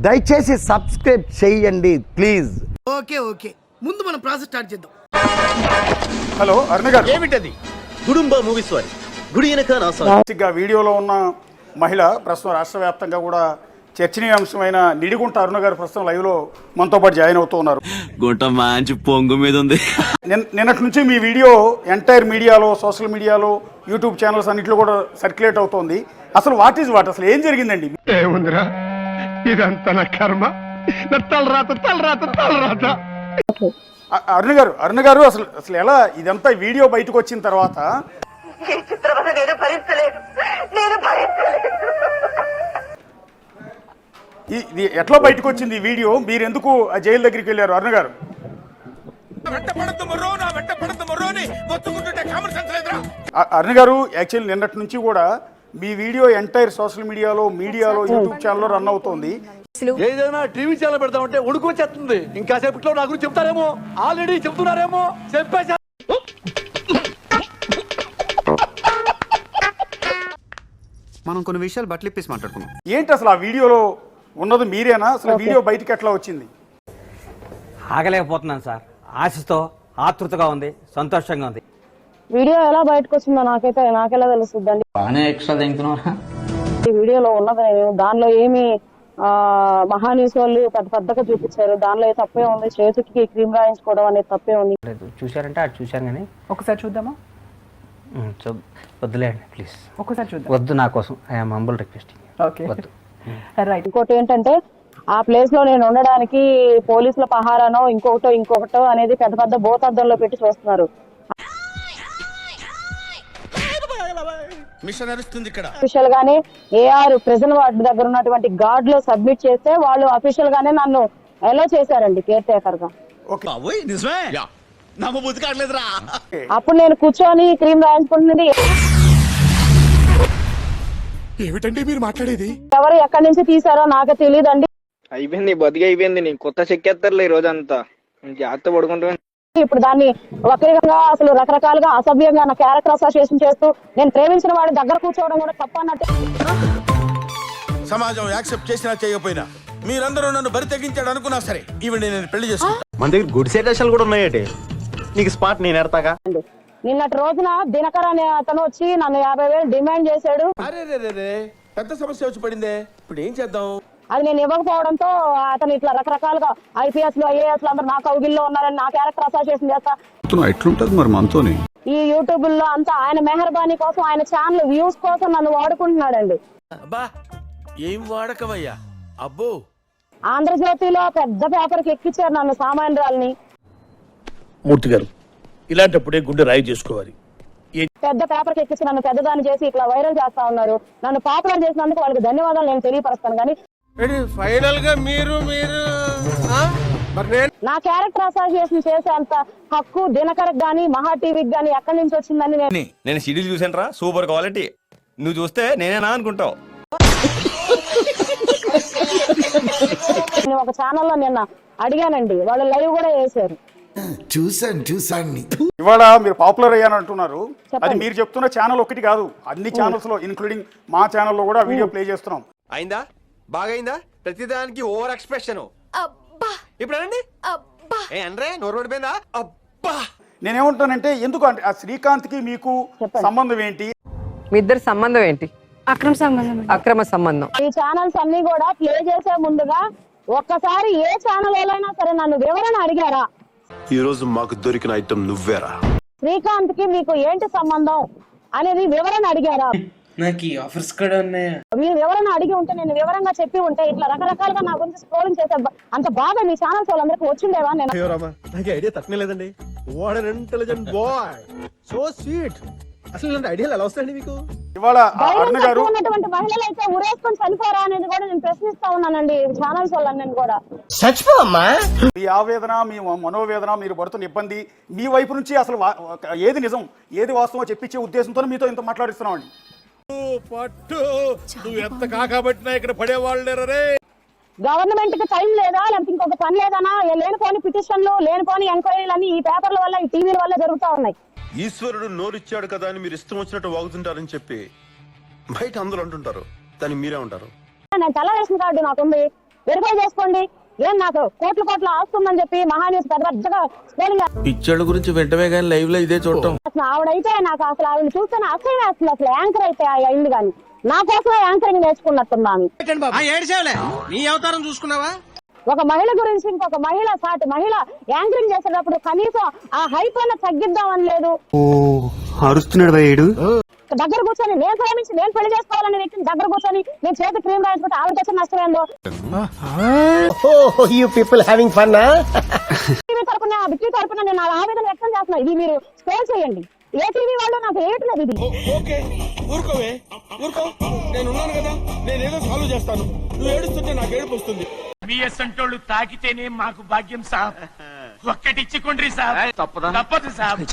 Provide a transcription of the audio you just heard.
దయచేసి సబ్స్క్రైబ్ చేయండి please. Okay ముందు మనం ప్రాసెస్ స్టార్ట్ చేద్దాం. హలో అరుణ గారు, ఏమిటది? గుడుంబ మూవీస్ వారి గుడి వెనక నా వీడియోలో ఉన్న మహిళ ప్రస్తుతం రాష్ట్ర వ్యాప్తంగా కూడా చర్చనీయాంశమైన నిడిగుంట అరుణ గారు ప్రస్తుతం లైవ్ లో మనతో పాటు జాయిన్ అవుతూ ఉన్నారు. గుంట మంచి పొంగు మీద ఉంది. నిన్నటి నుంచి మీ వీడియో ఎంటైర్ మీడియాలో, సోషల్ మీడియాలో, యూట్యూబ్ ఛానల్స్ అన్నింటిలో కూడా సర్క్యులేట్ అవుతోంది. అసలు వాట్ అసలు ఏం జరిగిందండి? ఏముందిరా, ఇదంతా నా కర్మ, నా తలరాత. అరుణ గారు అసలు ఎలా ఇదంతా వీడియో బయటకు వచ్చిన తర్వాత ఇది ఎట్లా బయటకు వచ్చింది ఈ వీడియో? మీరు ఎందుకు ఆ జైలు దగ్గరికి వెళ్ళారు అరుణ గారు? అరుణ గారు యాక్చువల్లీ నిన్నటి నుంచి కూడా మీ వీడియో ఎంటైర్ సోషల్ మీడియాలో, యూట్యూబ్ ఛానల్లో రన్ అవుతోంది. ఏదైనా టీవీ ఛానల్ పెడతామంటే ఉడుకు వచ్చేస్తుంది. ఇంకా సేపట్లో నా గురించి చెప్తారేమో, ఆల్రెడీ చెప్తున్నారేమో. చెప్పేసా మనం కొన్ని విషయాలు బట్టలిప్పేసి మాట్లాడుకున్నాం. ఏంటి అసలు ఆ వీడియోలో ఉన్నది మీరేనా? అసలు వీడియో బయటికి ఎట్లా వచ్చింది? ఆగలేకపోతున్నాను సార్. ఆశతో ఆతృతగా ఉంది, సంతోషంగా ఉంది. వీడియో ఎలా బయటకు వచ్చిందో నాకెలా తెలుస్తుందండి? ఈ వీడియోలో ఉన్నది దానిలో ఏమి మహానీస్ వాళ్ళు పెద్దగా చూపించారు. దానిలో తప్పే ఉంది. చేతికి క్రీమ్ రాయించుకోవడం అనేది తప్పే ఉంది. చూసారంటే అది చూశాను కానీ ఒకసారి చూద్దామా? వద్దులేండి ప్లీజ్, ఒకసారి చూద్దాం. వద్దు, నా కోసం I'm humble requesting. Okay right. ఇంకోటి ఏంటంటే ఆ ప్లేస్ లో నేను ఉండడానికి పోలీసుల పహారానో ఇంకొకటో అనేది పెద్ద భూతద్దంలో పెట్టి చూస్తున్నారు. అఫీషియల్ గానే ఏఆర్ ప్రెజెంట్ వార్డ్ దగ్గర ఉన్నటువంటి గార్డ్ లో సబ్మిట్ చేస్తే వాళ్ళు అఫీషియల్ గానే నన్ను అలో చేశారండి కేర్ టేకర్ గా. అప్పుడు నేను కూర్చొని క్రీమ్ రాయించుకుంటున్నది. ఏమిటండి మీరు మాట్లాడేది? ఎవరు ఎక్కడి నుంచి తీసారో నాకు తెలియదండి. అయిపోయింది, బతికి అయిపోయింది. నీకు కొత్త చెక్కేస్తారులే ఈ రోజు అంతా. జాగ్రత్త పడుకుంటా. ఇప్పుడు దాన్ని వక్రీకంగా అసలు రకరకాలుగా అసభ్యంగా నా క్యారెక్టర్ అసోసియేషన్ చేస్తూ నేను ప్రేమించిన వాడి దగ్గర కూర్చోవడం కూడా తప్ప అన్నట్టు. సమాజం యాక్సెప్ట్ చేసినా చేయకపోయినా మీరందరూ నన్ను బరి తెగించాడు అనుకున్నా సరే ఈవిడ నేను పెళ్లి చేసుకుంటా. మన దగ్గర గుడ్ సెటేషన్లు కూడా ఉన్నాయండి. నీకు స్పాట్ నేను ఎడతాగా. నిన్నటి రోజున దినకర్ అనే అతను వచ్చి నన్ను 50,000 డిమాండ్ చేశాడు. అరే పెద్ద సమస్య వచ్చి పడిందే, ఇప్పుడు ఏం చేద్దాం? అది నేను ఇవ్వకపోవడంతో అతను ఇట్లా రకరకాలుగా IPS లు IAS లు అందరూ నా కౌగిల్లో ఉన్నారని నా క్యారెక్టర్ అసోసియేషన్ చేస్తా. ఎట్లుంటది మరి మనతోని? ఈ యూట్యూబ్ లో అంతా ఆయన మెహర్బానీ కోసం, ఆయన ఛానల్ వ్యూస్ కోసం నన్ను వాడుకుంటున్నాడండి. ఏం వాడకవయ్యా? అబ్బో, ఆంధ్రజ్యోతిలో పెద్ద పేపర్ కి ఎక్కించారు నన్ను, సామాన్యురాల్ని. మూర్తి గారు, ఇలాంటప్పుడే గుండె రాయి చేసుకోవాలి. పెద్ద పేపర్ కి ఎక్కించి నన్ను పెద్దదాన్ని చేసి ఇట్లా వైరల్ చేస్తా ఉన్నారు. నన్ను పాపులర్ చేసినందుకు వాళ్ళకి ధన్యవాదాలు నేను తెలియపరుస్తాను. కానీ ఫైనల్ గా మీరు నా క్యారెక్టర్ అసోసియేషన్ చేసే అంత హక్కు దినకర్ గానీ, మహా టీవీకి గానీ ఎక్కడి నుంచి వచ్చిందని నేను షెడ్యూల్ చూసాను రా, సూపర్ క్వాలిటీ. నువ్వు చూస్తే నేనేనా అనుకుంటావు. నేను ఒక ఛానల్లో నిన్న అడిగానండి, వాళ్ళు లైవ్ కూడా వేశారు. చూసాను. ఇవాళ మీరు పాపులర్ అయ్యాను అంటున్నారు. అది మీరు చెప్తున్న ఛానల్ ఒకటి కాదు, అన్ని ఛానల్స్ లో ఇన్క్లూడింగ్ మా ఛానల్లో కూడా వీడియో ప్లే చేస్తున్నాం. అయిందా? బాగైందా? ప్రతిదానికి ఓవర్ ఎక్స్ప్రెషన్. ఇప్పుడు అనండి. అనరే నోరు పడిపోయిందా? అబ్బా, నేనేమంటానంటే ఎందుకు అంటే ఆ శ్రీకాంత్ కి మీకు సంబంధం ఏంటి? మీ ఇద్దరి సంబంధం ఏంటి? అక్రమ సంబంధం. ఈ ఛానల్స్ అన్ని కూడా ప్లే చేసే ముందుగా ఒక్కసారి ఏ ఛానల్ వాళ్ళైనా సరే నన్ను వివరణ అడిగారా? ఈ రోజు మాకు దొరికిన ఐటమ్ నువ్వేరా? శ్రీకాంత్ కి మీకు ఏంటి సంబంధం అనేది వివరణ అడిగారా? నాకు ఈ ఆఫర్స్ కూడా ఉన్నాయా? మీరు వివరణ అడిగి ఉంటే, నేను వివరంగా చెప్పి ఉంటే ఇట్లా రకరకాలుగా నా గురించి స్క్రోలింగ్ చేసే అంత బాగా మీ ఛానల్స్ వాళ్ళందరికీ వచ్చిండేవా? నేను నాకు ఐడియా తట్టలేదండి. What an intelligent boy, so sweet. అసలు ఇలాంటి ఐడియాలు ఎలా వస్తాయండి మీకు? ఇవాళ అరుణ గారు ఉన్నటువంటి మహిళలు అయితే ఉరేసుకొని చనిపోరా అనేది కూడా నేను ప్రశ్నిస్తా ఉన్నానండి ఛానల్స్ వాళ్ళని కూడా. మీ ఆవేదన, మీ మనోవేదన, మీరు పడుతున్న ఇబ్బంది, మీ వైపు నుంచి అసలు ఏది నిజం ఏది వాస్తవం చెప్పించే ఉద్దేశంతో మీతో ఇంత మాట్లాడిస్తున్నామండి. నువ్వు ఎంత కాకబట్టినా ఇక్కడ పడేవాళ్ళు. గవర్నమెంట్ కి టైం లేదా, లేకపోతే ఇంకొక పని లేదనా? లేనిపోని పిటిషన్లు, లేనిపోని ఎంక్వైరీలు అన్ని ఈ పేపర్ల వల్ల, ఈ టీవీల వల్ల జరుగుతా ఉన్నాయి. ఈశ్వరుడు నోరిచ్చాడు కదా అని మీరు ఇష్టం వచ్చినట్టు వాగుతుంటారని చెప్పి బయట అందరూ అంటుంటారు, దాన్ని మీరే ఉంటారు. నేను తెల్ల రేషన్ కార్డు నాకుంది, వెరిఫై చేసుకోండి. ఏం నాకు కోట్ల ఆస్తుందని చెప్పి మహాన్యూస్ పెద్దగా స్పెల్లింగ్ పిచ్చోళ్ళ గురించి వెంటనే కానీ లైవ్ లో ఇదే చూడటం. అసలు ఆవిడైతే నాకు అసలు ఆవిడ చూస్తే అసలు అసలు యాంకర్ అయితే అయింది కానీ నా కోసమే యాంకరింగ్ నేర్చుకున్నట్టుందా ఆమె. ఒక మహిళ గురించి ఇంకొక మహిళ సాటి మహిళ యాంకరింగ్ చేసేటప్పుడు కనీసం ఆ హైప్ అన్న తగ్గిద్దామని లేదు. అరుస్తున్నాడు భయ్యుడు. దగ్గర కూర్చొని నేను ప్రేమించి నేను పెళ్లి చేసుకోవాలనే వ్యక్తిని దగ్గర కూర్చొని నేను చేతి క్రీమ్ రాయించుకుంటే ఆవిడకి వచ్చిన నష్టం ఏందో. టీవీ తరపున బిక్రీ తరపున నేను ఆ ఆవేదన వ్యక్తం చేస్తున్నా. ఇది మీరు స్క్రోల్ చేయండి. ఏ టీవీ వాళ్ళు నాకు ఏట్లేదు ఇది. ఊరుకోవే ఊరుకో, నేను ఉన్నాను కదా, నేనేదో సాల్వ్ చేస్తాను. నువ్వు ఏడుస్తుంటే నాకు ఏడుపు వస్తుంది. బిఎస్ఎంటోళ్ళు తాకితేనే మాకు భాగ్యం సాబ్. ఒక్కటిచ్చుకోండి సాబ్. తప్పదు సాబ్.